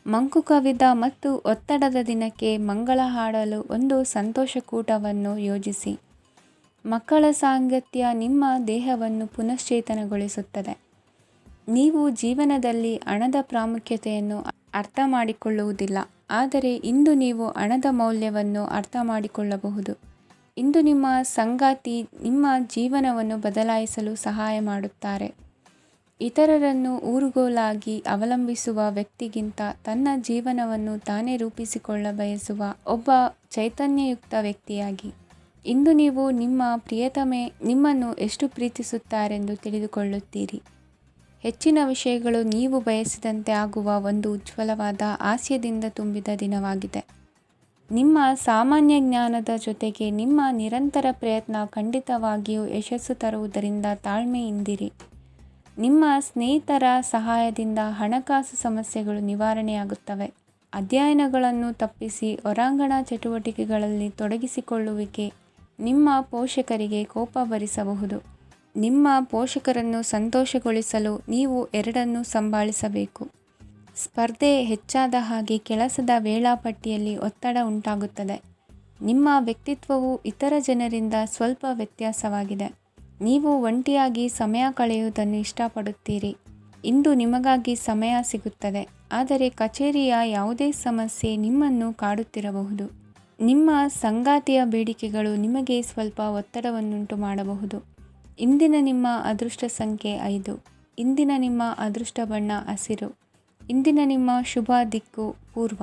ಮಂಕು ಕವಿದ ಮತ್ತು ಒತ್ತಡದ ದಿನಕ್ಕೆ ಮಂಗಳ ಹಾಡಲು ಒಂದು ಸಂತೋಷಕೂಟವನ್ನು ಯೋಜಿಸಿ. ಮಕ್ಕಳ ಸಾಂಗತ್ಯ ನಿಮ್ಮ ದೇಹವನ್ನು ಪುನಶ್ಚೇತನಗೊಳಿಸುತ್ತದೆ. ನೀವು ಜೀವನದಲ್ಲಿ ಹಣದ ಪ್ರಾಮುಖ್ಯತೆಯನ್ನು ಅರ್ಥ ಮಾಡಿಕೊಳ್ಳುವುದಿಲ್ಲ, ಆದರೆ ಇಂದು ನೀವು ಹಣದ ಮೌಲ್ಯವನ್ನು ಅರ್ಥ ಮಾಡಿಕೊಳ್ಳಬಹುದು. ಇಂದು ನಿಮ್ಮ ಸಂಗಾತಿ ನಿಮ್ಮ ಜೀವನವನ್ನು ಬದಲಾಯಿಸಲು ಸಹಾಯ ಮಾಡುತ್ತಾರೆ. ಇತರರನ್ನು ಊರುಗೋಲಾಗಿ ಅವಲಂಬಿಸುವ ವ್ಯಕ್ತಿಗಿಂತ ತನ್ನ ಜೀವನವನ್ನು ತಾನೇ ರೂಪಿಸಿಕೊಳ್ಳ ಬಯಸುವ ಒಬ್ಬ ಚೈತನ್ಯಯುಕ್ತ ವ್ಯಕ್ತಿಯಾಗಿ. ಇಂದು ನೀವು ನಿಮ್ಮ ಪ್ರಿಯತಮೆ ನಿಮ್ಮನ್ನು ಎಷ್ಟು ಪ್ರೀತಿಸುತ್ತಾರೆಂದು ತಿಳಿದುಕೊಳ್ಳುತ್ತೀರಿ. ಹೆಚ್ಚಿನ ವಿಷಯಗಳು ನೀವು ಬಯಸಿದಂತೆ ಆಗುವ ಒಂದು ಉಜ್ವಲವಾದ ಹಾಸ್ಯದಿಂದ ತುಂಬಿದ ದಿನವಾಗಿದೆ. ನಿಮ್ಮ ಸಾಮಾನ್ಯ ಜ್ಞಾನದ ಜೊತೆಗೆ ನಿಮ್ಮ ನಿರಂತರ ಪ್ರಯತ್ನ ಖಂಡಿತವಾಗಿಯೂ ಯಶಸ್ಸು ತರುವುದರಿಂದ ತಾಳ್ಮೆಯಿಂದಿರಿ. ನಿಮ್ಮ ಸ್ನೇಹಿತರ ಸಹಾಯದಿಂದ ಹಣಕಾಸು ಸಮಸ್ಯೆಗಳು ನಿವಾರಣೆಯಾಗುತ್ತವೆ. ಅಧ್ಯಯನಗಳನ್ನು ತಪ್ಪಿಸಿ ಹೊರಾಂಗಣ ಚಟುವಟಿಕೆಗಳಲ್ಲಿ ತೊಡಗಿಸಿಕೊಳ್ಳುವಿಕೆ ನಿಮ್ಮ ಪೋಷಕರಿಗೆ ಕೋಪ ಭರಿಸಬಹುದು. ನಿಮ್ಮ ಪೋಷಕರನ್ನು ಸಂತೋಷಗೊಳಿಸಲು ನೀವು ಎರಡನ್ನೂ ಸಂಭಾಳಿಸಬೇಕು. ಸ್ಪರ್ಧೆ ಹೆಚ್ಚಾದ ಹಾಗೆ ಕೆಲಸದ ವೇಳಾಪಟ್ಟಿಯಲ್ಲಿ ಒತ್ತಡ ಉಂಟಾಗುತ್ತದೆ. ನಿಮ್ಮ ವ್ಯಕ್ತಿತ್ವವು ಇತರ ಜನರಿಂದ ಸ್ವಲ್ಪ ವ್ಯತ್ಯಾಸವಾಗಿದೆ. ನೀವು ಒಂಟಿಯಾಗಿ ಸಮಯ ಕಳೆಯುವುದನ್ನು ಇಷ್ಟಪಡುತ್ತೀರಿ. ಇಂದು ನಿಮಗಾಗಿ ಸಮಯ ಸಿಗುತ್ತದೆ, ಆದರೆ ಕಚೇರಿಯ ಯಾವುದೇ ಸಮಸ್ಯೆ ನಿಮ್ಮನ್ನು ಕಾಡುತ್ತಿರಬಹುದು. ನಿಮ್ಮ ಸಂಗಾತಿಯ ಬೇಡಿಕೆಗಳು ನಿಮಗೆ ಸ್ವಲ್ಪ ಒತ್ತಡವನ್ನುಂಟು ಮಾಡಬಹುದು. ಇಂದಿನ ನಿಮ್ಮ ಅದೃಷ್ಟ ಸಂಖ್ಯೆ 5. ಇಂದಿನ ನಿಮ್ಮ ಅದೃಷ್ಟ ಬಣ್ಣ ಹಸಿರು. ಇಂದಿನ ನಿಮ್ಮ ಶುಭ ದಿಕ್ಕು ಪೂರ್ವ.